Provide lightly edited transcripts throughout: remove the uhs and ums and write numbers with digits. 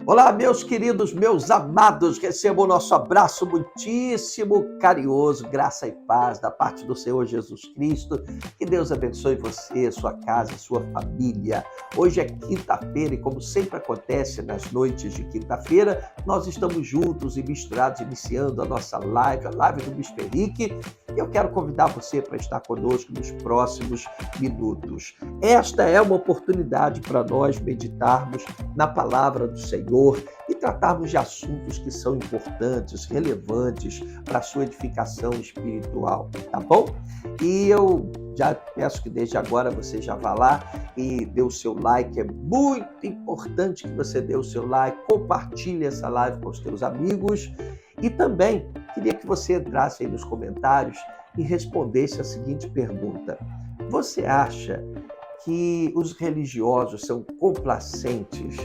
Olá, meus queridos, meus amados, recebam o nosso abraço muitíssimo carinhoso, graça e paz da parte do Senhor Jesus Cristo. Que Deus abençoe você, sua casa, sua família. Hoje é quinta-feira e, como sempre acontece nas noites de quinta-feira, nós estamos juntos e misturados, iniciando a nossa live, a live do Bispo Henrique. E eu quero convidar você para estar conosco nos próximos minutos. Esta é uma oportunidade para nós meditarmos na palavra do Senhor e tratarmos de assuntos que são importantes, relevantes para a sua edificação espiritual, tá bom? E eu já peço que desde agora você já vá lá e dê o seu like, é muito importante que você dê o seu like, compartilhe essa live com os teus amigos e também queria que você entrasse aí nos comentários e respondesse a seguinte pergunta: você acha que os religiosos são complacentes?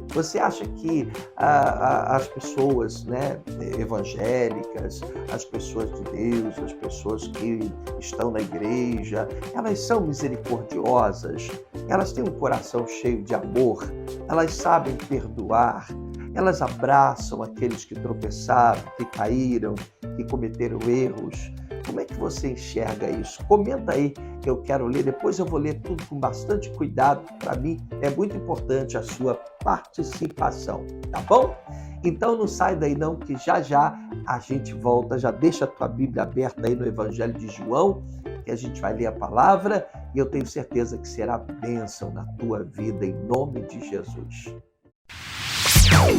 Você acha que as pessoas, né, evangélicas, as pessoas de Deus, as pessoas que estão na igreja, elas são misericordiosas? Elas têm um coração cheio de amor? Elas sabem perdoar? Elas abraçam aqueles que tropeçaram, que caíram, que cometeram erros? Como é que você enxerga isso? Comenta aí, que eu quero ler. Depois eu vou ler tudo com bastante cuidado. Para mim é muito importante a sua participação, tá bom? Então não sai daí não, que já já a gente volta. Já deixa a tua Bíblia aberta aí no Evangelho de João, que a gente vai ler a palavra e eu tenho certeza que será bênção na tua vida, em nome de Jesus.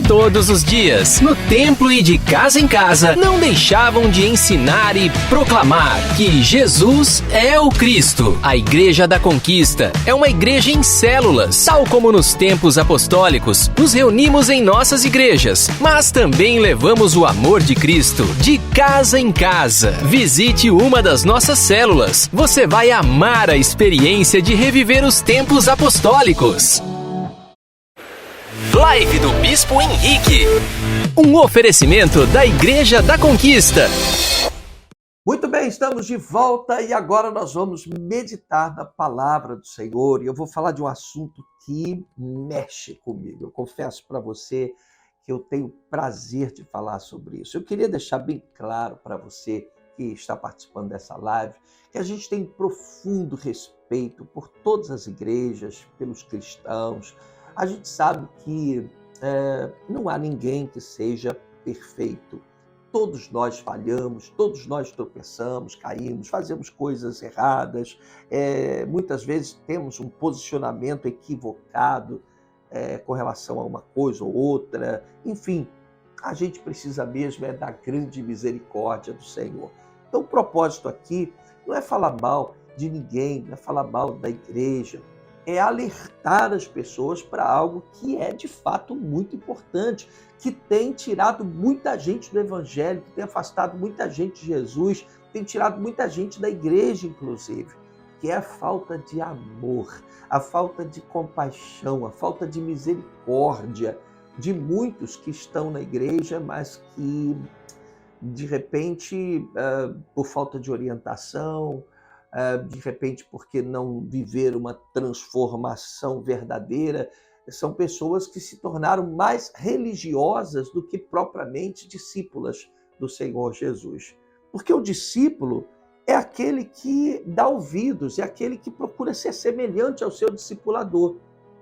Todos os dias, no templo e de casa em casa, não deixavam de ensinar e proclamar que Jesus é o Cristo. A Igreja da Conquista é uma igreja em células. Tal como nos tempos apostólicos, nos reunimos em nossas igrejas, mas também levamos o amor de Cristo de casa em casa. Visite uma das nossas células. Você vai amar a experiência de reviver os tempos apostólicos. Live do Bispo Henrique. Um oferecimento da Igreja da Conquista. Muito bem, estamos de volta e agora nós vamos meditar na palavra do Senhor e eu vou falar de um assunto que mexe comigo. Eu confesso para você que eu tenho prazer de falar sobre isso. Eu queria deixar bem claro para você que está participando dessa live que a gente tem profundo respeito por todas as igrejas, pelos cristãos. A gente sabe que não há ninguém que seja perfeito. Todos nós falhamos, todos nós tropeçamos, caímos, fazemos coisas erradas. Muitas vezes temos um posicionamento equivocado com relação a uma coisa ou outra. Enfim, a gente precisa mesmo da grande misericórdia do Senhor. Então, o propósito aqui não é falar mal de ninguém, não é falar mal da igreja, é alertar as pessoas para algo que é de fato muito importante, que tem tirado muita gente do Evangelho, que tem afastado muita gente de Jesus, tem tirado muita gente da igreja, inclusive, que é a falta de amor, a falta de compaixão, a falta de misericórdia de muitos que estão na igreja, mas que, de repente, por falta de orientação, de repente porque não viveram uma transformação verdadeira, são pessoas que se tornaram mais religiosas do que propriamente discípulas do Senhor Jesus. Porque o discípulo é aquele que dá ouvidos, é aquele que procura ser semelhante ao seu discipulador,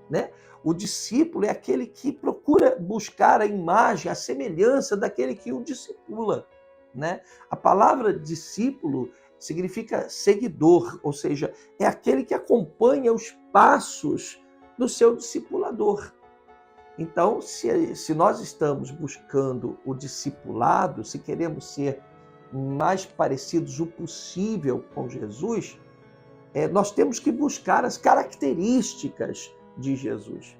né? O discípulo é aquele que procura buscar a imagem, a semelhança daquele que o discipula, né? A palavra discípulo significa seguidor, ou seja, é aquele que acompanha os passos do seu discipulador. Então, se nós estamos buscando o discipulado, se queremos ser mais parecidos o possível com Jesus, nós temos que buscar as características de Jesus.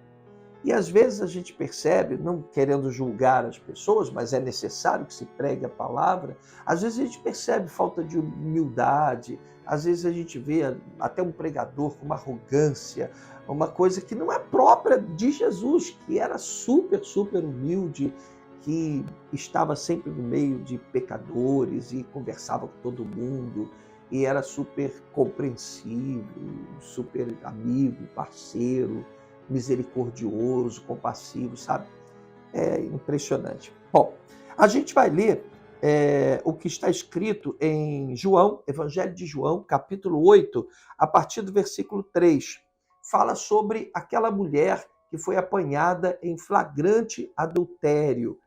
E às vezes a gente percebe, não querendo julgar as pessoas, mas é necessário que se pregue a palavra, às vezes a gente percebe falta de humildade, às vezes a gente vê até um pregador com uma arrogância, uma coisa que não é própria de Jesus, que era super, super humilde, que estava sempre no meio de pecadores e conversava com todo mundo, e era super compreensivo, super amigo, parceiro, misericordioso, compassivo, sabe? É impressionante. Bom, a gente vai ler o que está escrito em João, Evangelho de João, capítulo 8, a partir do versículo 3. Fala sobre aquela mulher que foi apanhada em flagrante adultério.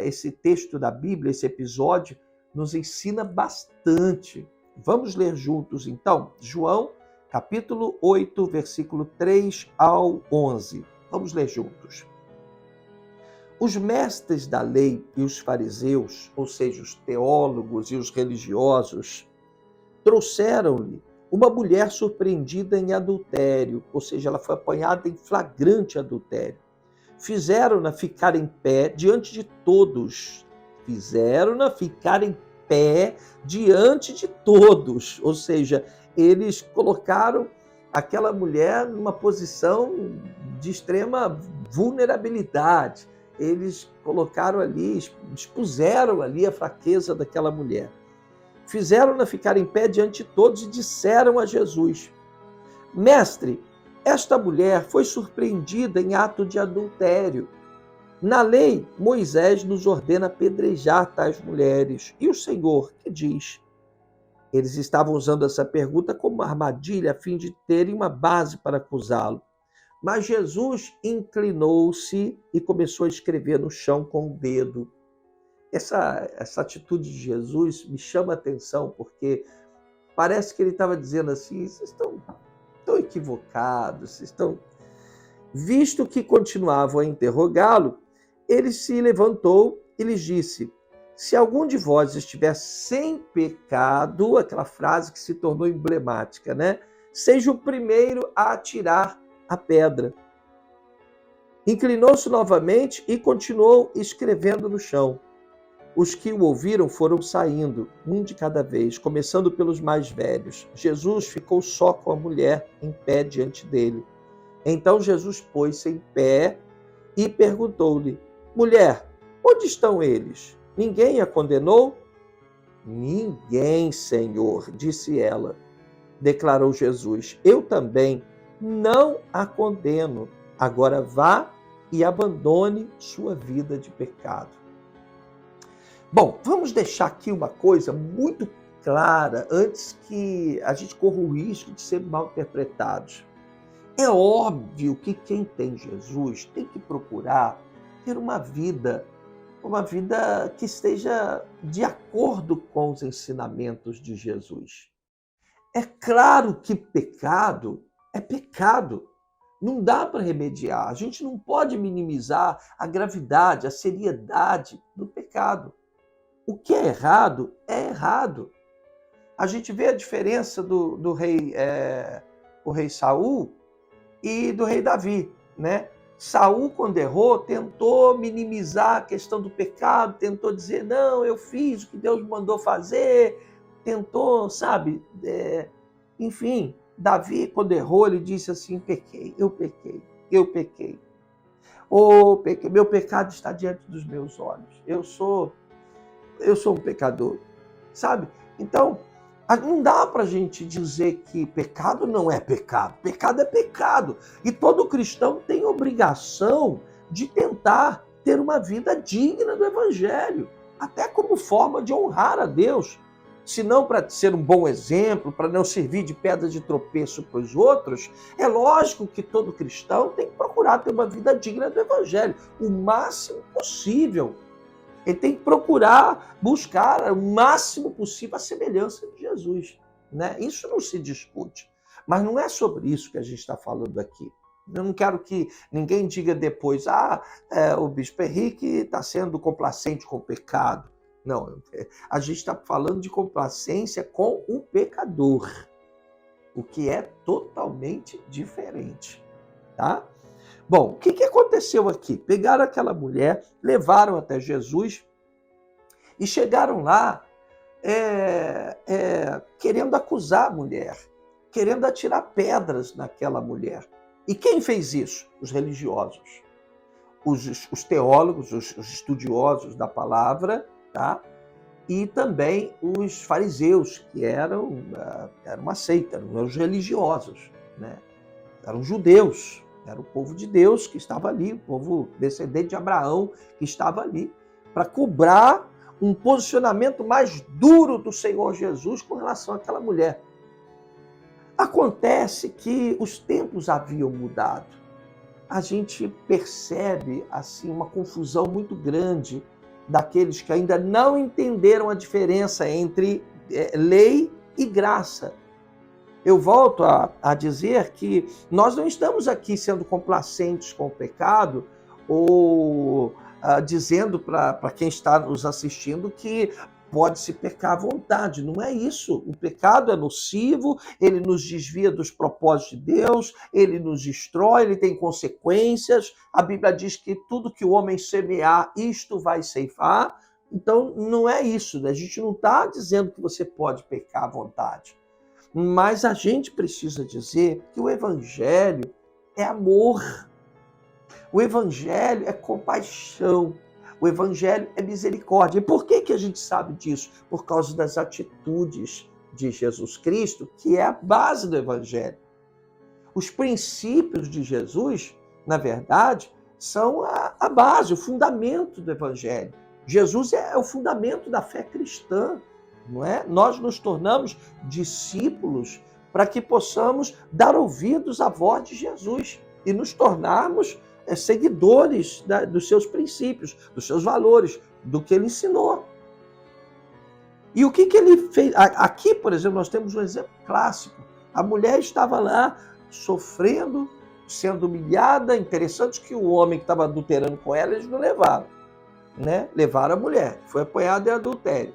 Esse texto da Bíblia, esse episódio, nos ensina bastante. Vamos ler juntos, então, João, capítulo 8, versículo 3 ao 11. Vamos ler juntos. Os mestres da lei e os fariseus, ou seja, os teólogos e os religiosos, trouxeram-lhe uma mulher surpreendida em adultério, ou seja, ela foi apanhada em flagrante adultério. Fizeram-na ficar em pé diante de todos. Fizeram-na ficar em pé diante de todos. Ou seja, eles colocaram aquela mulher numa posição de extrema vulnerabilidade. Eles colocaram ali, expuseram ali a fraqueza daquela mulher. Fizeram-na ficar em pé diante de todos e disseram a Jesus: Mestre, esta mulher foi surpreendida em ato de adultério. Na lei, Moisés nos ordena apedrejar tais mulheres. E o Senhor, que diz? Eles estavam usando essa pergunta como uma armadilha a fim de terem uma base para acusá-lo. Mas Jesus inclinou-se e começou a escrever no chão com o dedo. Essa atitude de Jesus me chama a atenção, porque parece que ele estava dizendo assim: vocês estão equivocados, vocês estão... Visto que continuavam a interrogá-lo, ele se levantou e lhes disse: se algum de vós estiver sem pecado, aquela frase que se tornou emblemática, né? Seja o primeiro a atirar a pedra. Inclinou-se novamente e continuou escrevendo no chão. Os que o ouviram foram saindo, um de cada vez, começando pelos mais velhos. Jesus ficou só com a mulher em pé diante dele. Então Jesus pôs-se em pé e perguntou-lhe: mulher, onde estão eles? Ninguém a condenou? Ninguém, Senhor, disse ela. Declarou Jesus: eu também não a condeno. Agora vá e abandone sua vida de pecado. Bom, vamos deixar aqui uma coisa muito clara antes que a gente corra o risco de ser mal interpretados. É óbvio que quem tem Jesus tem que procurar ter uma vida que esteja de acordo com os ensinamentos de Jesus. É claro que pecado é pecado. Não dá para remediar. A gente não pode minimizar a gravidade, a seriedade do pecado. O que é errado, é errado. A gente vê a diferença do rei Saul e do rei Davi, né? Saul, quando errou, tentou minimizar a questão do pecado, tentou dizer, não, eu fiz o que Deus me mandou fazer, tentou, sabe? Enfim, Davi, quando errou, ele disse assim, eu pequei. Meu pecado está diante dos meus olhos. Eu sou um pecador, sabe? Então, não dá para a gente dizer que pecado não é pecado. Pecado é pecado. E todo cristão tem obrigação de tentar ter uma vida digna do Evangelho, até como forma de honrar a Deus. Se não para ser um bom exemplo, para não servir de pedra de tropeço para os outros, é lógico que todo cristão tem que procurar ter uma vida digna do Evangelho, o máximo possível. Ele tem que procurar buscar o máximo possível a semelhança de Jesus, né? Isso não se discute. Mas não é sobre isso que a gente está falando aqui. Eu não quero que ninguém diga depois, o bispo Henrique está sendo complacente com o pecado. Não, a gente está falando de complacência com o pecador, o que é totalmente diferente, tá? Bom, o que aconteceu aqui? Pegaram aquela mulher, levaram até Jesus e chegaram lá querendo acusar a mulher, querendo atirar pedras naquela mulher. E quem fez isso? Os religiosos, os teólogos, os estudiosos da palavra, tá? E também os fariseus, que eram uma seita, eram os religiosos, né? Eram judeus. Era o povo de Deus que estava ali, o povo descendente de Abraão que estava ali, para cobrar um posicionamento mais duro do Senhor Jesus com relação àquela mulher. Acontece que os tempos haviam mudado. A gente percebe assim uma confusão muito grande daqueles que ainda não entenderam a diferença entre lei e graça. Eu volto a dizer que nós não estamos aqui sendo complacentes com o pecado ou dizendo para quem está nos assistindo que pode-se pecar à vontade. Não é isso. O pecado é nocivo, ele nos desvia dos propósitos de Deus, ele nos destrói, ele tem consequências. A Bíblia diz que tudo que o homem semear, isto vai ceifar. Então, não é isso, né? A gente não está dizendo que você pode pecar à vontade. Mas a gente precisa dizer que o Evangelho é amor. O Evangelho é compaixão. O Evangelho é misericórdia. E por que a gente sabe disso? Por causa das atitudes de Jesus Cristo, que é a base do Evangelho. Os princípios de Jesus, na verdade, são a base, o fundamento do Evangelho. Jesus é o fundamento da fé cristã, não é? Nós nos tornamos discípulos para que possamos dar ouvidos à voz de Jesus e nos tornarmos seguidores dos seus princípios, dos seus valores, do que ele ensinou. E o que ele fez? Aqui, por exemplo, nós temos um exemplo clássico. A mulher estava lá sofrendo, sendo humilhada. Interessante que o homem que estava adulterando com ela, eles não levaram, né? Levaram a mulher, foi apanhada em adultério.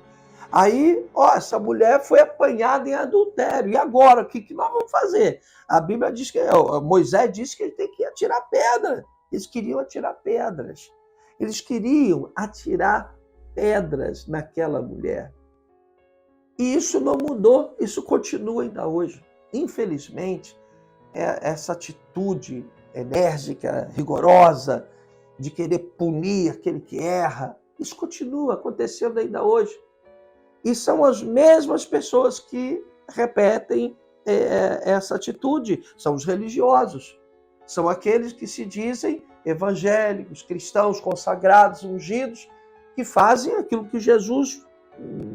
Aí, essa mulher foi apanhada em adultério. E agora, o que nós vamos fazer? A Bíblia diz que, Moisés disse que ele tem que atirar pedra. Eles queriam atirar pedras. Eles queriam atirar pedras naquela mulher. E isso não mudou, isso continua ainda hoje. Infelizmente, essa atitude enérgica, rigorosa, de querer punir aquele que erra, isso continua acontecendo ainda hoje. E são as mesmas pessoas que repetem essa atitude, são os religiosos. São aqueles que se dizem evangélicos, cristãos, consagrados, ungidos, que fazem aquilo que Jesus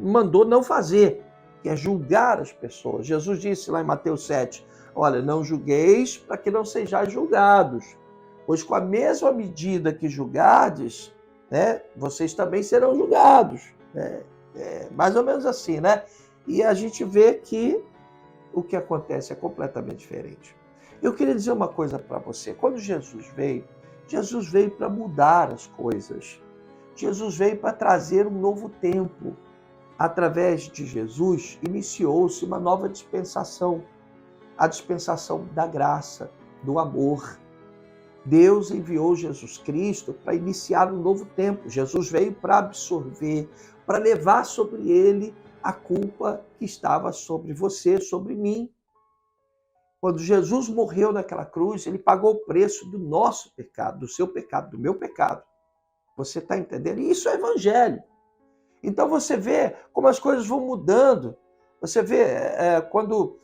mandou não fazer, que é julgar as pessoas. Jesus disse lá em Mateus 7, olha, não julgueis para que não sejais julgados, pois com a mesma medida que julgardes, né, vocês também serão julgados. Mais ou menos assim, né? E a gente vê que o que acontece é completamente diferente. Eu queria dizer uma coisa para você. Quando Jesus veio para mudar as coisas. Jesus veio para trazer um novo tempo. Através de Jesus, iniciou-se uma nova dispensação. A dispensação da graça, do amor. Deus enviou Jesus Cristo para iniciar um novo tempo. Jesus veio para absorver, para levar sobre ele a culpa que estava sobre você, sobre mim. Quando Jesus morreu naquela cruz, ele pagou o preço do nosso pecado, do seu pecado, do meu pecado. Você está entendendo? E isso é evangelho. Então você vê como as coisas vão mudando. Você vê quando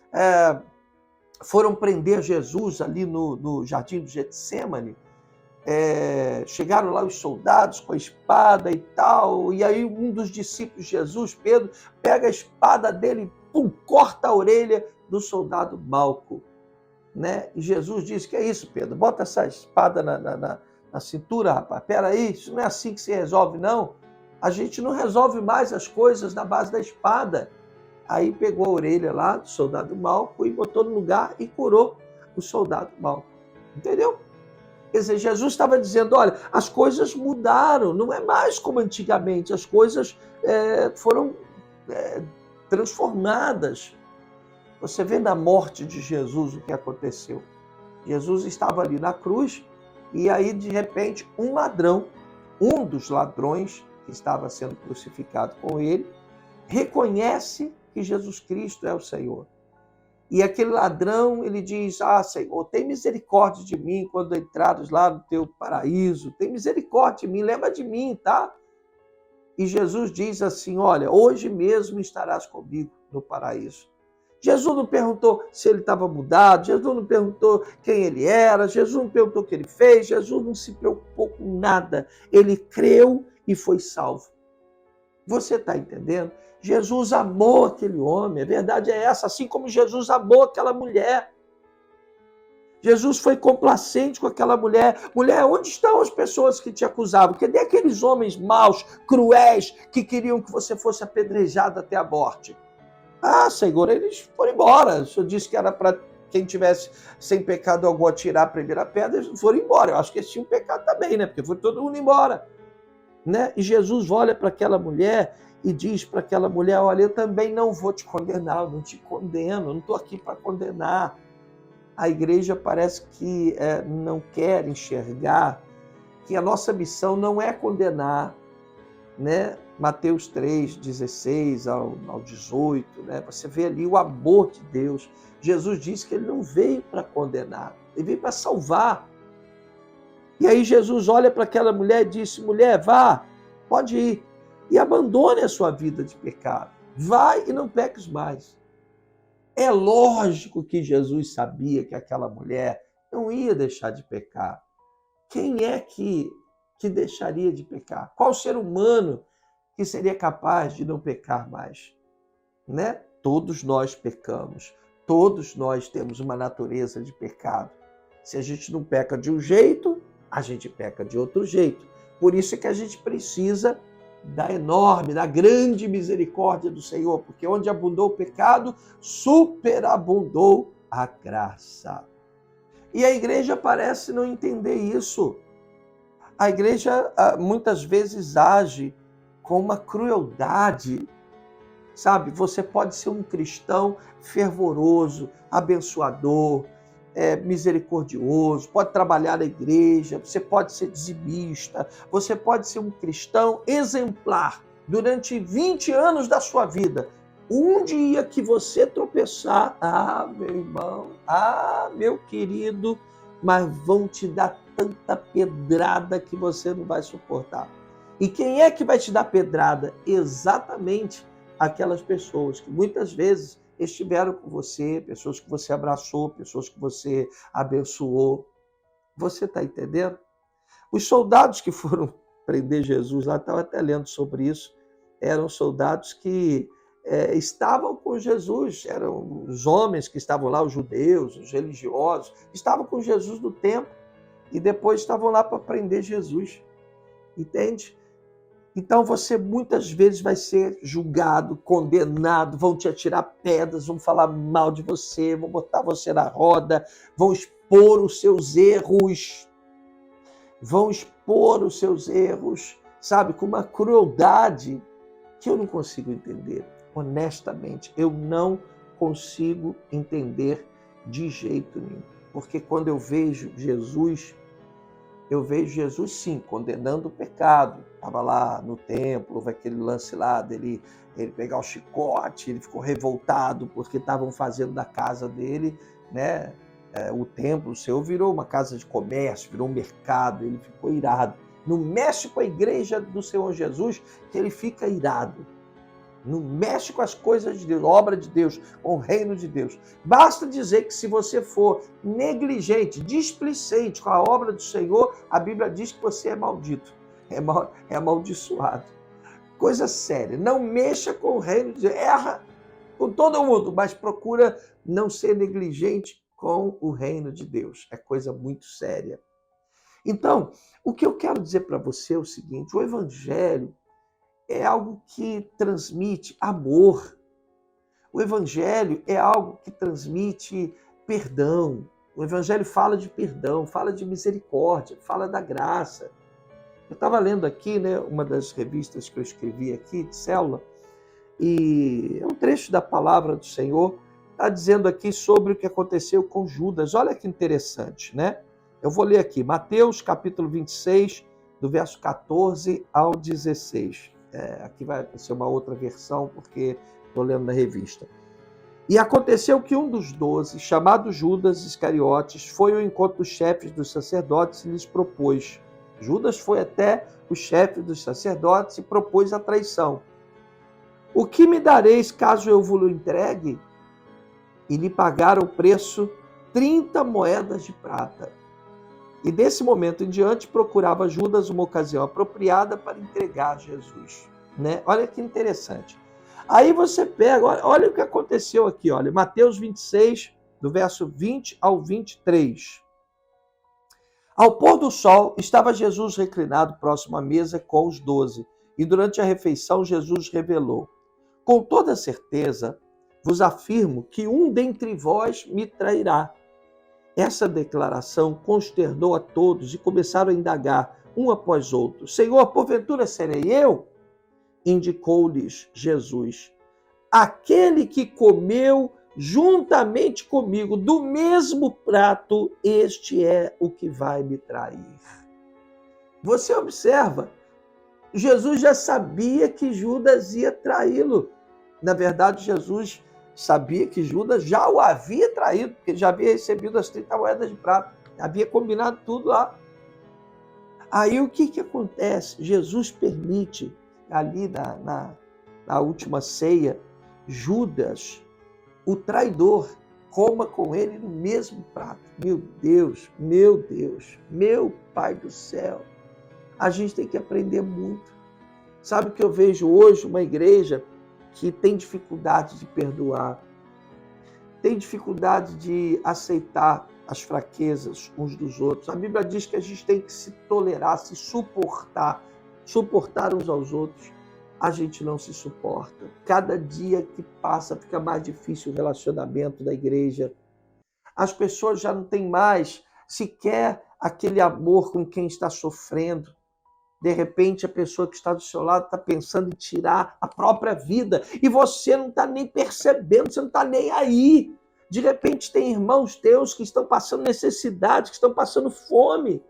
foram prender Jesus ali no jardim do Getsêmani, chegaram lá os soldados com a espada e tal, e aí um dos discípulos de Jesus, Pedro, pega a espada dele e corta a orelha do soldado Malco. Né? E Jesus disse, que é isso, Pedro? Bota essa espada na cintura, rapaz. Peraí, isso não é assim que se resolve, não. A gente não resolve mais as coisas na base da espada. Aí pegou a orelha lá do soldado Malco e botou no lugar e curou o soldado Malco. Entendeu? Quer dizer, Jesus estava dizendo, olha, as coisas mudaram, não é mais como antigamente, as coisas foram transformadas. Você vê na morte de Jesus o que aconteceu. Jesus estava ali na cruz e aí, de repente, um ladrão, um dos ladrões que estava sendo crucificado com ele, reconhece que Jesus Cristo é o Senhor. E aquele ladrão, ele diz, Senhor, tem misericórdia de mim quando entrares lá no teu paraíso, tem misericórdia de mim, lembra de mim, tá? E Jesus diz assim, olha, hoje mesmo estarás comigo no paraíso. Jesus não perguntou se ele estava mudado, Jesus não perguntou quem ele era, Jesus não perguntou o que ele fez, Jesus não se preocupou com nada. Ele creu e foi salvo. Você está entendendo? Jesus amou aquele homem, a verdade é essa, assim como Jesus amou aquela mulher. Jesus foi complacente com aquela mulher. Mulher, onde estão as pessoas que te acusavam? Cadê aqueles homens maus, cruéis, que queriam que você fosse apedrejado até a morte? Ah, Senhor, eles foram embora. O Senhor disse que era para quem tivesse sem pecado algum atirar a primeira pedra, eles foram embora. Eu acho que eles tinham pecado também, né? Porque foi todo mundo embora. Né? E Jesus olha para aquela mulher e diz para aquela mulher, olha, eu também não vou te condenar, eu não te condeno, eu não estou aqui para condenar. A igreja parece que não quer enxergar que a nossa missão não é condenar, né? Mateus 3, 16 ao 18, né? Você vê ali o amor de Deus. Jesus disse que ele não veio para condenar, ele veio para salvar. E aí Jesus olha para aquela mulher e disse, mulher, vá, pode ir, e abandone a sua vida de pecado. Vai e não peques mais. É lógico que Jesus sabia que aquela mulher não ia deixar de pecar. Quem é que deixaria de pecar? Qual ser humano que seria capaz de não pecar mais? Né? Todos nós pecamos. Todos nós temos uma natureza de pecado. Se a gente não peca de um jeito, a gente peca de outro jeito. Por isso é que a gente precisa da enorme, da grande misericórdia do Senhor, porque onde abundou o pecado, superabundou a graça. E a igreja parece não entender isso. A igreja muitas vezes age com uma crueldade, sabe? Você pode ser um cristão fervoroso, abençoador, misericordioso, pode trabalhar na igreja, você pode ser dizimista, você pode ser um cristão exemplar durante 20 anos da sua vida. Um dia que você tropeçar, meu irmão, meu querido, mas vão te dar tanta pedrada que você não vai suportar. E quem é que vai te dar pedrada? Exatamente aquelas pessoas que muitas vezes estiveram com você, pessoas que você abraçou, pessoas que você abençoou. Você está entendendo? Os soldados que foram prender Jesus, lá estava até lendo sobre isso, eram soldados que estavam com Jesus, eram os homens que estavam lá, os judeus, os religiosos, estavam com Jesus no templo e depois estavam lá para prender Jesus. Entende? Então você muitas vezes vai ser julgado, condenado, vão te atirar pedras, vão falar mal de você, vão botar você na roda, vão expor os seus erros, sabe, com uma crueldade que eu não consigo entender. Honestamente, eu não consigo entender de jeito nenhum. Porque quando eu vejo Jesus sim, condenando o pecado. Estava lá no templo, houve aquele lance lá dele pegar o chicote, ele ficou revoltado porque estavam fazendo da casa dele, né? O templo, o Senhor virou uma casa de comércio, virou um mercado, ele ficou irado. Não mexe com a igreja do Senhor Jesus, que ele fica irado. Não mexe com as coisas de Deus, obra de Deus, com o reino de Deus. Basta dizer que se você for negligente, displicente com a obra do Senhor, a Bíblia diz que você é maldito, é amaldiçoado. Coisa séria, não mexa com o reino de Deus, erra com todo mundo, mas procura não ser negligente com o reino de Deus. É coisa muito séria. Então, o que eu quero dizer para você é o seguinte, o Evangelho é algo que transmite amor. O Evangelho é algo que transmite perdão. O Evangelho fala de perdão, fala de misericórdia, fala da graça. Eu estava lendo aqui, né, uma das revistas que eu escrevi aqui, de célula, e é um trecho da palavra do Senhor, está dizendo aqui sobre o que aconteceu com Judas. Olha que interessante, né? Eu vou ler aqui, Mateus capítulo 26, do verso 14 ao 16. Aqui vai ser uma outra versão, porque estou lendo na revista. E aconteceu que um dos 12, chamado Judas Iscariotes, foi ao encontro dos chefes dos sacerdotes e lhes propôs. Judas foi até o chefe dos sacerdotes e propôs a traição. O que me dareis caso eu vos entregue? e lhe pagaram o preço 30 moedas de prata. E desse momento em diante procurava Judas uma ocasião apropriada para entregar Jesus. Né? Olha que interessante. Aí você pega, olha o que aconteceu aqui, olha, Mateus 26, do verso 20 ao 23. Ao pôr do sol, estava Jesus reclinado próximo à mesa com os 12, e durante a refeição Jesus revelou: com toda certeza vos afirmo que um dentre vós me trairá. Essa declaração consternou a todos e começaram a indagar, um após outro: Senhor, porventura serei eu? Indicou-lhes Jesus: aquele que comeu juntamente comigo do mesmo prato, este é o que vai me trair. Você observa, Jesus já sabia que Judas ia traí-lo. Na verdade, Jesus sabia que Judas já o havia traído, porque já havia recebido as 30 moedas de prata. Havia combinado tudo lá. Aí o que acontece? Jesus permite, ali na última ceia, Judas, o traidor, coma com ele no mesmo prato. Meu Deus, meu Pai do céu. A gente tem que aprender muito. Sabe o que eu vejo hoje? Uma igreja que tem dificuldade de perdoar, tem dificuldade de aceitar as fraquezas uns dos outros. A Bíblia diz que a gente tem que se tolerar, se suportar uns aos outros. A gente não se suporta. Cada dia que passa fica mais difícil o relacionamento da igreja. As pessoas já não têm mais sequer aquele amor com quem está sofrendo. De repente, a pessoa que está do seu lado está pensando em tirar a própria vida e você não está nem percebendo, você não está nem aí. De repente, tem irmãos teus que estão passando necessidade, que estão passando fome.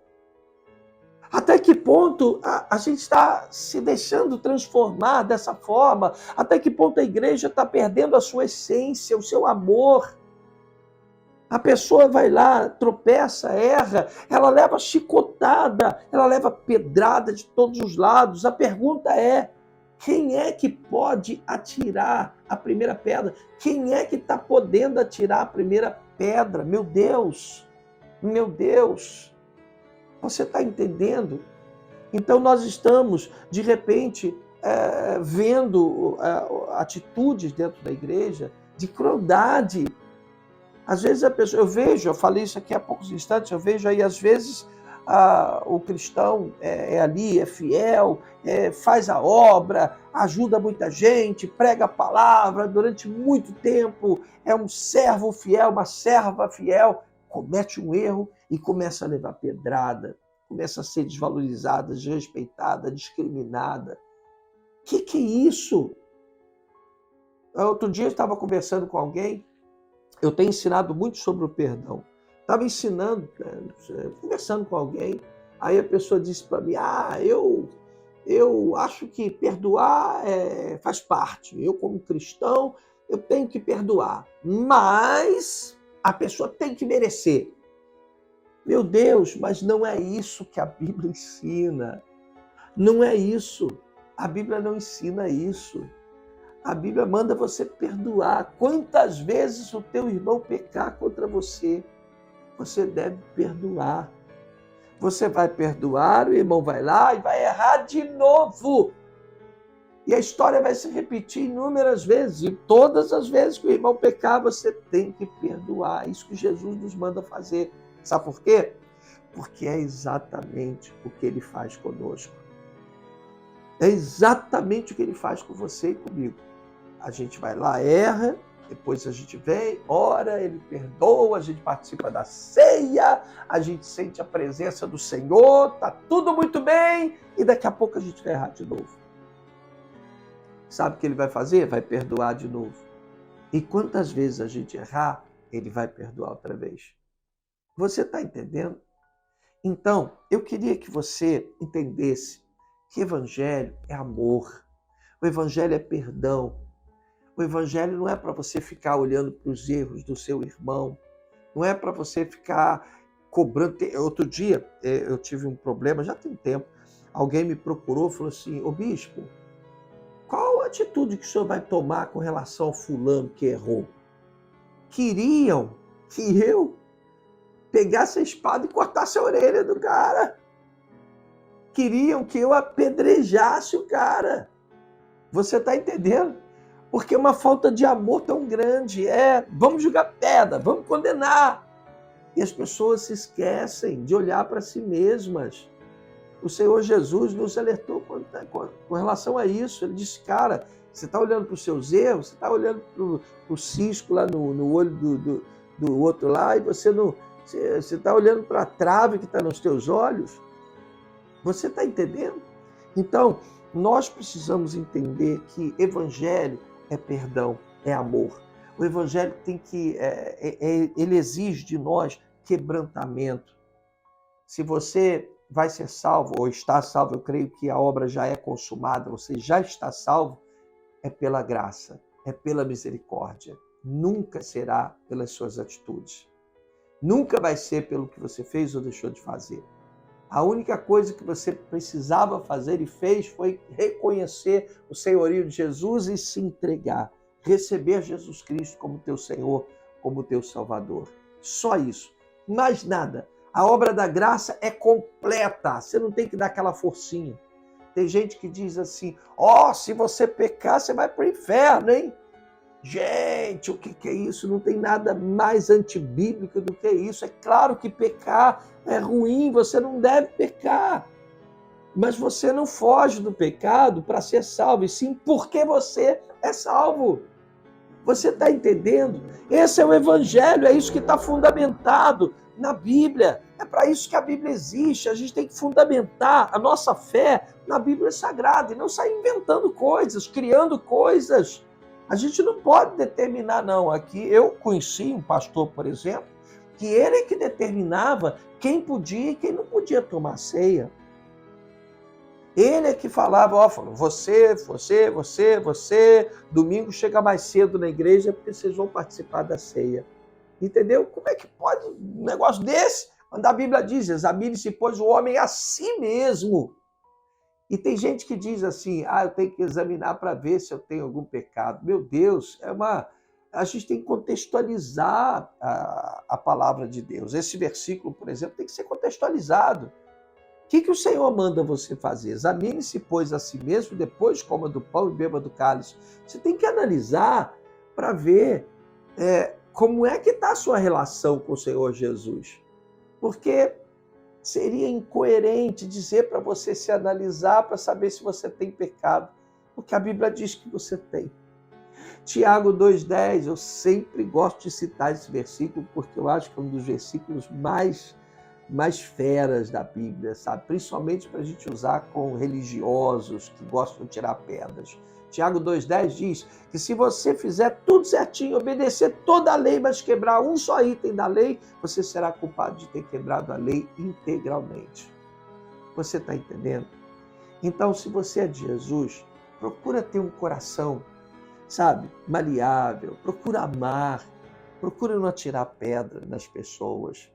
Até que ponto a gente está se deixando transformar dessa forma? Até que ponto a igreja está perdendo a sua essência, o seu amor? A pessoa vai lá, tropeça, erra, ela leva chicotada, ela leva pedrada de todos os lados. A pergunta é: quem é que pode atirar a primeira pedra? Quem é que está podendo atirar a primeira pedra? Meu Deus! Você está entendendo? Então nós estamos, de repente, vendo atitudes dentro da igreja de crueldade. Às vezes a pessoa, eu falei isso aqui há poucos instantes, eu vejo aí às vezes o cristão ali, é fiel, faz a obra, ajuda muita gente, prega a palavra durante muito tempo, é um servo fiel, uma serva fiel, comete um erro e começa a levar pedrada, começa a ser desvalorizada, desrespeitada, discriminada. Que é isso? Outro dia eu estava conversando com alguém, eu tenho ensinado muito sobre o perdão. Estava ensinando, conversando com alguém, aí a pessoa disse para mim, eu acho que perdoar faz parte. Eu, como cristão, eu tenho que perdoar. Mas a pessoa tem que merecer. Meu Deus, mas não é isso que a Bíblia ensina. Não é isso. A Bíblia não ensina isso. A Bíblia manda você perdoar. Quantas vezes o teu irmão pecar contra você, você deve perdoar. Você vai perdoar, o irmão vai lá e vai errar de novo. E a história vai se repetir inúmeras vezes. E todas as vezes que o irmão pecar, você tem que perdoar. Isso que Jesus nos manda fazer. Sabe por quê? Porque é exatamente o que ele faz conosco. É exatamente o que ele faz com você e comigo. A gente vai lá, erra, depois a gente vem, ora, ele perdoa, a gente participa da ceia, a gente sente a presença do Senhor, tá tudo muito bem, e daqui a pouco a gente vai errar de novo. Sabe o que ele vai fazer? Vai perdoar de novo. E quantas vezes a gente errar, ele vai perdoar outra vez. Você está entendendo? Então, eu queria que você entendesse que evangelho é amor, o evangelho é perdão. O evangelho não é para você ficar olhando para os erros do seu irmão, não é para você ficar cobrando. Outro dia eu tive um problema, já tem um tempo, alguém me procurou e falou assim, ô bispo, qual a atitude que o senhor vai tomar com relação ao fulano que errou? queriam que eu pegasse a espada e cortasse a orelha do cara. Queriam que eu apedrejasse o cara. Você está entendendo? Porque uma falta de amor tão grande vamos jogar pedra, vamos condenar. E as pessoas se esquecem de olhar para si mesmas. O Senhor Jesus nos alertou com relação a isso. Ele disse, cara, você está olhando para os seus erros, você está olhando para o cisco lá no olho do outro lá, e você está olhando para a trave que está nos teus olhos. Você está entendendo? Então, nós precisamos entender que evangelho é perdão, é amor. O evangelho ele exige de nós quebrantamento. Se você vai ser salvo ou está salvo, eu creio que a obra já é consumada, você já está salvo, é pela graça, é pela misericórdia. Nunca será pelas suas atitudes. Nunca vai ser pelo que você fez ou deixou de fazer. A única coisa que você precisava fazer e fez foi reconhecer o senhorio de Jesus e se entregar. Receber Jesus Cristo como teu Senhor, como teu Salvador. Só isso. Mais nada. A obra da graça é completa. Você não tem que dar aquela forcinha. Tem gente que diz assim, se você pecar, você vai para o inferno, hein? Gente, o que é isso? Não tem nada mais antibíblico do que isso. É claro que pecar é ruim, você não deve pecar. Mas você não foge do pecado para ser salvo, e sim porque você é salvo. Você está entendendo? Esse é o evangelho, é isso que está fundamentado na Bíblia. É para isso que a Bíblia existe. A gente tem que fundamentar a nossa fé na Bíblia Sagrada e não sair inventando coisas, criando coisas. A gente não pode determinar, não. Aqui eu conheci um pastor, por exemplo, que ele é que determinava quem podia e quem não podia tomar ceia. Ele é que falava, falou, você, domingo chega mais cedo na igreja porque vocês vão participar da ceia. Entendeu? Como é que pode um negócio desse? Quando a Bíblia diz, examine-se, pois, o homem a si mesmo. E tem gente que diz assim, eu tenho que examinar para ver se eu tenho algum pecado. Meu Deus, a gente tem que contextualizar a palavra de Deus. Esse versículo, por exemplo, tem que ser contextualizado. O que o Senhor manda você fazer? Examine-se, pois, a si mesmo, depois coma do pão e beba do cálice. Você tem que analisar para ver como é que está a sua relação com o Senhor Jesus. Porque seria incoerente dizer para você se analisar para saber se você tem pecado, porque a Bíblia diz que você tem. Tiago 2,10, eu sempre gosto de citar esse versículo, porque eu acho que é um dos versículos mais feras da Bíblia, sabe? Principalmente para a gente usar com religiosos que gostam de tirar pedras. Tiago 2,10 diz que se você fizer tudo certinho, obedecer toda a lei, mas quebrar um só item da lei, você será culpado de ter quebrado a lei integralmente. Você está entendendo? Então, se você é de Jesus, procura ter um coração, sabe, maleável, procura amar, procura não atirar pedra nas pessoas.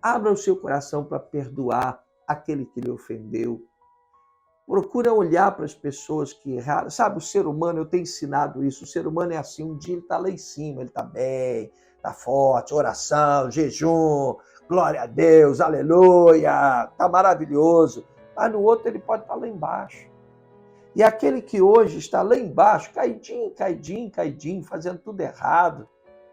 Abra o seu coração para perdoar aquele que lhe ofendeu. Procura olhar para as pessoas que erraram. Sabe, o ser humano, eu tenho ensinado isso, o ser humano é assim, um dia ele está lá em cima, ele está bem, está forte, oração, jejum, glória a Deus, aleluia, está maravilhoso. Mas no outro ele pode estar lá embaixo. E aquele que hoje está lá embaixo, caidinho, fazendo tudo errado,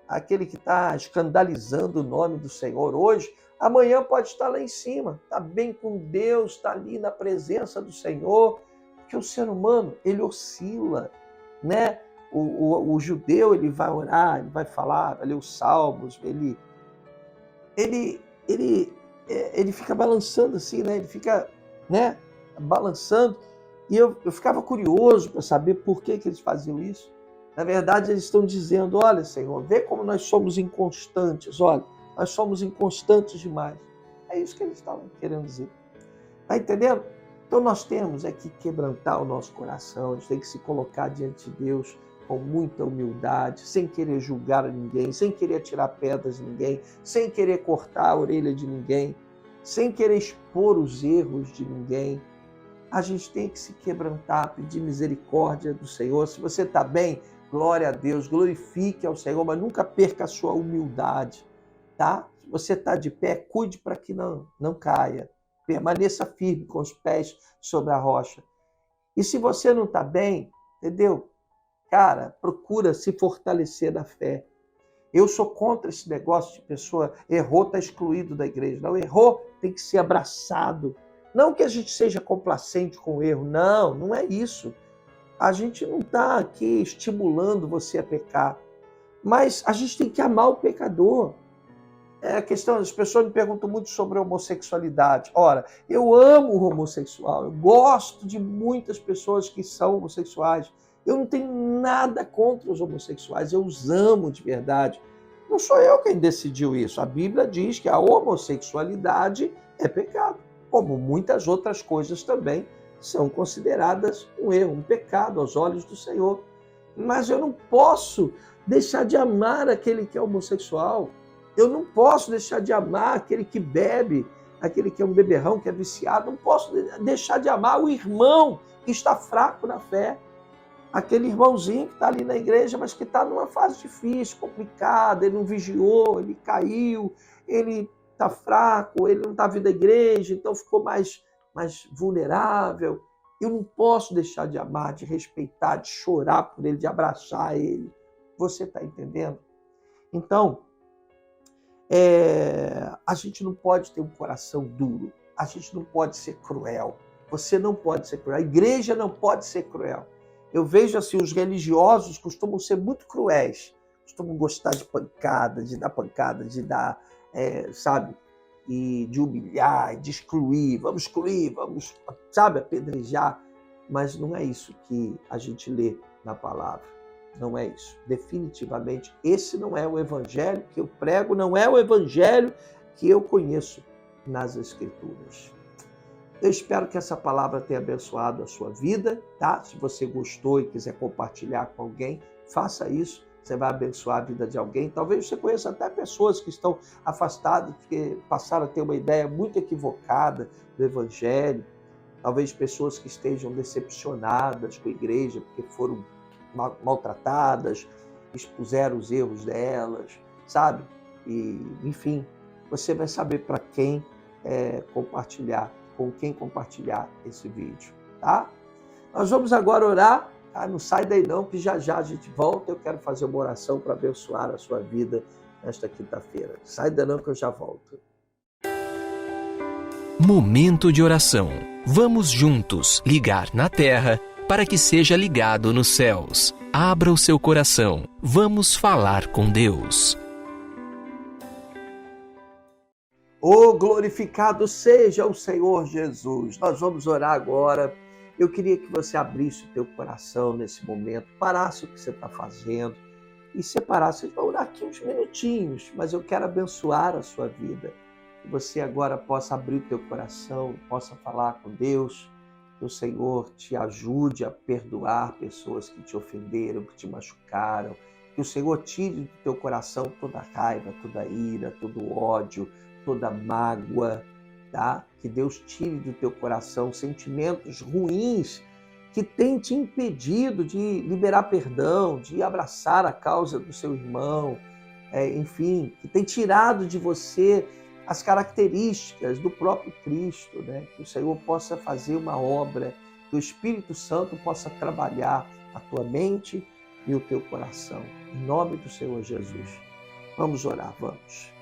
aquele que está escandalizando o nome do Senhor hoje, amanhã pode estar lá em cima, está bem com Deus, está ali na presença do Senhor, porque o ser humano, ele oscila, né? O judeu, ele vai orar, ele vai falar, vai ler os salmos, ele fica balançando assim, né? Ele fica, né, balançando, e eu ficava curioso para saber por que eles faziam isso. Na verdade, eles estão dizendo, olha, Senhor, vê como nós somos inconstantes, olha, nós somos inconstantes demais. É isso que eles estavam querendo dizer. Está entendendo? Então nós temos que quebrantar o nosso coração, a gente tem que se colocar diante de Deus com muita humildade, sem querer julgar ninguém, sem querer tirar pedras de ninguém, sem querer cortar a orelha de ninguém, sem querer expor os erros de ninguém. A gente tem que se quebrantar, pedir misericórdia do Senhor. Se você está bem, glória a Deus, glorifique ao Senhor, mas nunca perca a sua humildade, tá? Se você está de pé, cuide para que não caia. Permaneça firme com os pés sobre a rocha. E se você não está bem, entendeu? Cara, procura se fortalecer na fé. Eu sou contra esse negócio de pessoa errou, está excluído da igreja. Não, errou, tem que ser abraçado. Não que a gente seja complacente com o erro, não é isso. A gente não está aqui estimulando você a pecar, mas a gente tem que amar o pecador. É a questão, as pessoas me perguntam muito sobre a homossexualidade. Ora, eu amo o homossexual, eu gosto de muitas pessoas que são homossexuais. Eu não tenho nada contra os homossexuais, eu os amo de verdade. Não sou eu quem decidiu isso. A Bíblia diz que a homossexualidade é pecado, como muitas outras coisas também são consideradas um erro, um pecado aos olhos do Senhor. Mas eu não posso deixar de amar aquele que é homossexual. Eu não posso deixar de amar aquele que bebe, aquele que é um beberrão, que é viciado. Não posso deixar de amar o irmão que está fraco na fé. Aquele irmãozinho que está ali na igreja, mas que está numa fase difícil, complicada, ele não vigiou, ele caiu, ele está fraco, ele não está vindo à igreja, então ficou mais vulnerável. Eu não posso deixar de amar, de respeitar, de chorar por ele, de abraçar ele. Você está entendendo? Então, a gente não pode ter um coração duro, a gente não pode ser cruel. Você não pode ser cruel, a igreja não pode ser cruel. Eu vejo assim, os religiosos costumam ser muito cruéis, costumam gostar de pancada, de dar, sabe? E de humilhar, de excluir, vamos, sabe, apedrejar. Mas não é isso que a gente lê na palavra. Não é isso. Definitivamente, esse não é o evangelho que eu prego, não é o evangelho que eu conheço nas Escrituras. Eu espero que essa palavra tenha abençoado a sua vida, tá? Se você gostou e quiser compartilhar com alguém, faça isso. Você vai abençoar a vida de alguém. Talvez você conheça até pessoas que estão afastadas, que passaram a ter uma ideia muito equivocada do evangelho. Talvez pessoas que estejam decepcionadas com a igreja, porque foram maltratadas, expuseram os erros delas, sabe? E, enfim, você vai saber para quem compartilhar, com quem compartilhar esse vídeo, tá? Nós vamos agora orar, tá? Não sai daí não, que já a gente volta. Eu quero fazer uma oração para abençoar a sua vida nesta quinta-feira. Sai daí não que eu já volto. Momento de oração. Vamos juntos ligar na terra para que seja ligado nos céus. Abra o seu coração. Vamos falar com Deus. Oh, glorificado seja o Senhor Jesus. Nós vamos orar agora. Eu queria que você abrisse o teu coração nesse momento, parasse o que você está fazendo e separasse. Vai orar aqui uns minutinhos, mas eu quero abençoar a sua vida. Que você agora possa abrir o teu coração, possa falar com Deus, que o Senhor te ajude a perdoar pessoas que te ofenderam, que te machucaram, que o Senhor tire do teu coração toda raiva, toda ira, todo ódio, toda mágoa, tá? Que Deus tire do teu coração sentimentos ruins que têm te impedido de liberar perdão, de abraçar a causa do seu irmão, enfim, que tem tirado de você as características do próprio Cristo, né? Que o Senhor possa fazer uma obra, que o Espírito Santo possa trabalhar a tua mente e o teu coração. Em nome do Senhor Jesus. Vamos orar, vamos.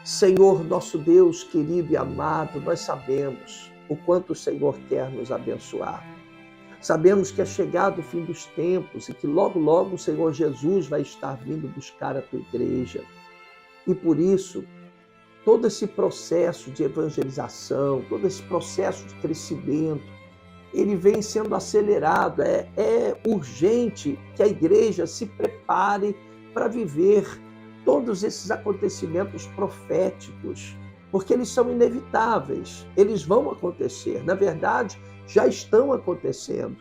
Senhor, nosso Deus querido e amado, nós sabemos o quanto o Senhor quer nos abençoar. Sabemos que é chegado o fim dos tempos e que logo, logo o Senhor Jesus vai estar vindo buscar a tua igreja. E por isso, todo esse processo de evangelização, todo esse processo de crescimento, ele vem sendo acelerado. É urgente que a igreja se prepare para viver todos esses acontecimentos proféticos, porque eles são inevitáveis, eles vão acontecer, na verdade, já estão acontecendo.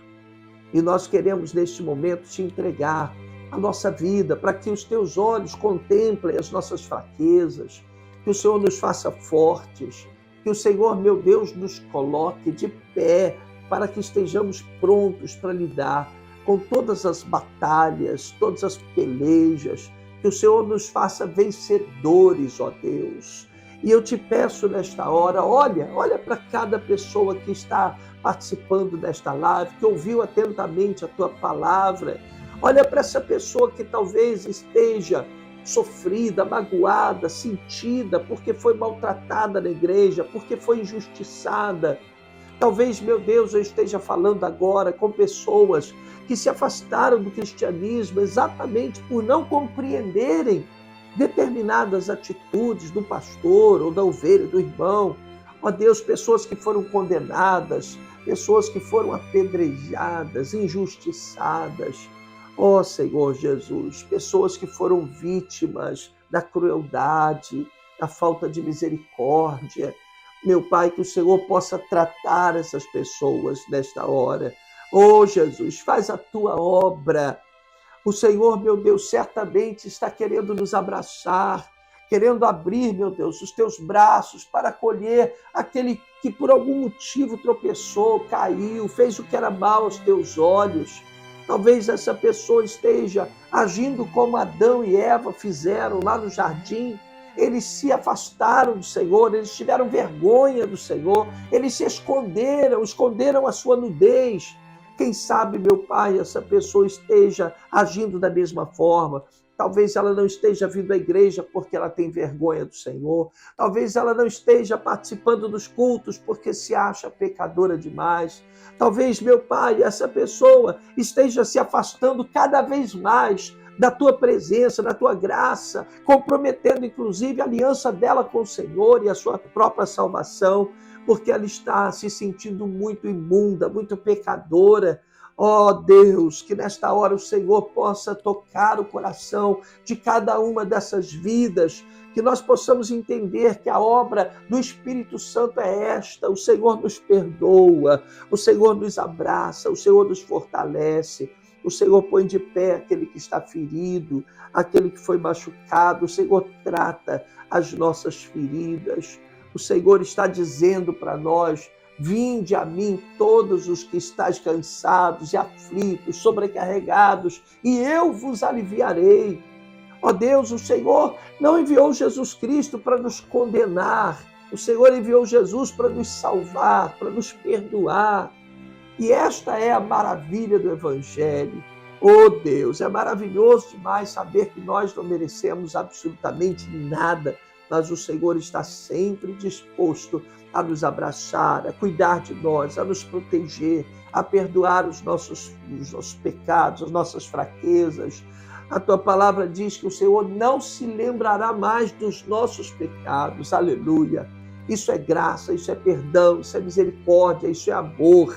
E nós queremos, neste momento, te entregar a nossa vida, para que os teus olhos contemplem as nossas fraquezas, que o Senhor nos faça fortes, que o Senhor, meu Deus, nos coloque de pé, para que estejamos prontos para lidar com todas as batalhas, todas as pelejas, que o Senhor nos faça vencedores, ó Deus. E eu te peço nesta hora, olha para cada pessoa que está participando desta live, que ouviu atentamente a tua palavra. Olha para essa pessoa que talvez esteja sofrida, magoada, sentida, porque foi maltratada na igreja, porque foi injustiçada. Talvez, meu Deus, eu esteja falando agora com pessoas que se afastaram do cristianismo exatamente por não compreenderem determinadas atitudes do pastor ou da ovelha, do irmão. Ó Deus, pessoas que foram condenadas, pessoas que foram apedrejadas, injustiçadas. Ó Senhor Jesus, pessoas que foram vítimas da crueldade, da falta de misericórdia. Meu Pai, que o Senhor possa tratar essas pessoas nesta hora. Ó Jesus, faz a tua obra. O Senhor, meu Deus, certamente está querendo nos abraçar, querendo abrir, meu Deus, os teus braços para acolher aquele que por algum motivo tropeçou, caiu, fez o que era mal aos teus olhos. Talvez essa pessoa esteja agindo como Adão e Eva fizeram lá no jardim. Eles se afastaram do Senhor, eles tiveram vergonha do Senhor, eles se esconderam a sua nudez. Quem sabe, meu Pai, essa pessoa esteja agindo da mesma forma. Talvez ela não esteja vindo à igreja porque ela tem vergonha do Senhor. Talvez ela não esteja participando dos cultos porque se acha pecadora demais. Talvez, meu Pai, essa pessoa esteja se afastando cada vez mais da tua presença, da tua graça, comprometendo inclusive a aliança dela com o Senhor e a sua própria salvação, porque ela está se sentindo muito imunda, muito pecadora. Ó Deus, que nesta hora o Senhor possa tocar o coração de cada uma dessas vidas, que nós possamos entender que a obra do Espírito Santo é esta: o Senhor nos perdoa, o Senhor nos abraça, o Senhor nos fortalece, o Senhor põe de pé aquele que está ferido, aquele que foi machucado, o Senhor trata as nossas feridas. O Senhor está dizendo para nós: vinde a mim todos os que estáis cansados e aflitos, sobrecarregados, e eu vos aliviarei. Ó Deus, o Senhor não enviou Jesus Cristo para nos condenar, o Senhor enviou Jesus para nos salvar, para nos perdoar. E esta é a maravilha do Evangelho. Oh Deus, é maravilhoso demais saber que nós não merecemos absolutamente nada, mas o Senhor está sempre disposto a nos abraçar, a cuidar de nós, a nos proteger, a perdoar os nossos pecados, as nossas fraquezas. A tua palavra diz que o Senhor não se lembrará mais dos nossos pecados. Aleluia! Isso é graça, isso é perdão, isso é misericórdia, isso é amor.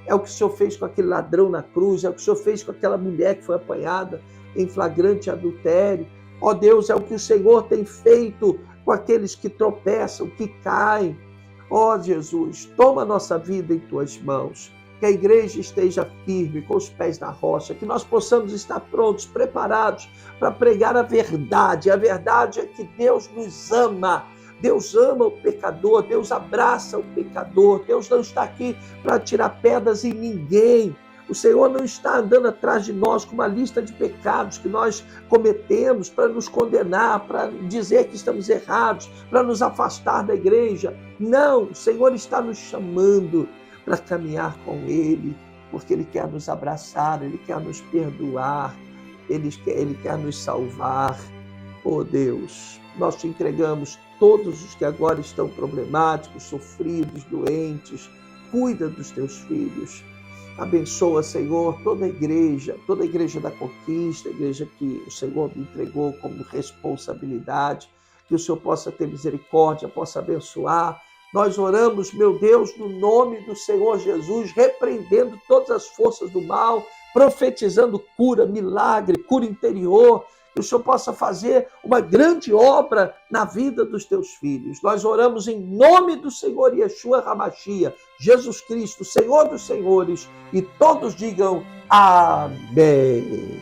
É o que o Senhor fez com aquele ladrão na cruz, é o que o Senhor fez com aquela mulher que foi apanhada em flagrante adultério. Ó Deus, é o que o Senhor tem feito com aqueles que tropeçam, que caem. Ó Jesus, toma a nossa vida em tuas mãos, que a igreja esteja firme, com os pés na rocha, que nós possamos estar prontos, preparados para pregar a verdade. A verdade é que Deus nos ama. Deus ama o pecador, Deus abraça o pecador, Deus não está aqui para tirar pedras em ninguém. O Senhor não está andando atrás de nós com uma lista de pecados que nós cometemos para nos condenar, para dizer que estamos errados, para nos afastar da igreja. Não, o Senhor está nos chamando para caminhar com Ele, porque Ele quer nos abraçar, Ele quer nos perdoar, Ele quer nos salvar. Oh Deus, nós te entregamos todos os que agora estão problemáticos, sofridos, doentes. Cuida dos teus filhos. Abençoa, Senhor, toda a igreja da conquista, a igreja que o Senhor me entregou como responsabilidade, que o Senhor possa ter misericórdia, possa abençoar. Nós oramos, meu Deus, no nome do Senhor Jesus, repreendendo todas as forças do mal, profetizando cura, milagre, cura interior, que o Senhor possa fazer uma grande obra na vida dos teus filhos. Nós oramos em nome do Senhor Yeshua HaMashiach, Jesus Cristo, Senhor dos senhores, e todos digam amém.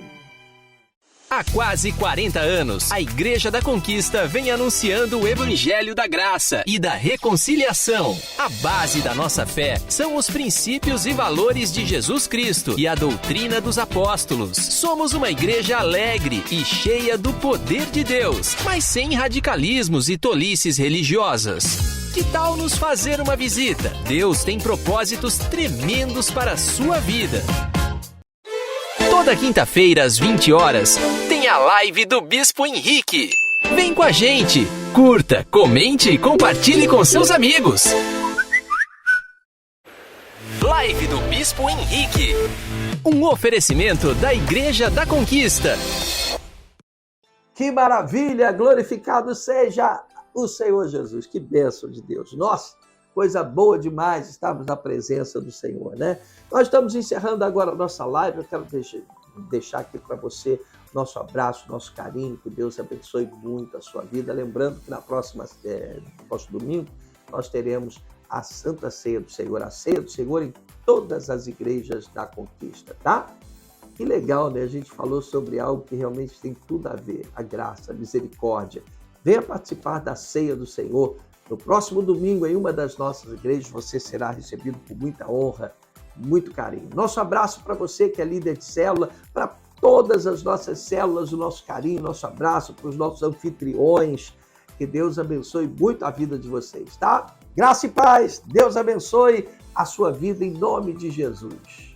Há quase 40 anos, a Igreja da Conquista vem anunciando o Evangelho da Graça e da Reconciliação. A base da nossa fé são os princípios e valores de Jesus Cristo e a doutrina dos apóstolos. Somos uma igreja alegre e cheia do poder de Deus, mas sem radicalismos e tolices religiosas. Que tal nos fazer uma visita? Deus tem propósitos tremendos para a sua vida. Toda quinta-feira, às 20 horas, tem a live do Bispo Henrique. Vem com a gente! Curta, comente e compartilhe com seus amigos. Live do Bispo Henrique. Um oferecimento da Igreja da Conquista. Que maravilha! Glorificado seja o Senhor Jesus. Que bênção de Deus. Nossa, coisa boa demais estarmos na presença do Senhor, né? Nós estamos encerrando agora a nossa live. Eu quero deixar aqui para você nosso abraço, nosso carinho. Que Deus abençoe muito a sua vida. Lembrando que no próximo domingo nós teremos a Santa Ceia do Senhor, a Ceia do Senhor em todas as igrejas da Conquista, tá? Que legal, né? A gente falou sobre algo que realmente tem tudo a ver, a graça, a misericórdia. Venha participar da Ceia do Senhor. No próximo domingo, em uma das nossas igrejas, você será recebido com muita honra, muito carinho. Nosso abraço para você que é líder de célula, para todas as nossas células, o nosso carinho, nosso abraço para os nossos anfitriões. Que Deus abençoe muito a vida de vocês, tá? Graça e paz. Deus abençoe a sua vida em nome de Jesus.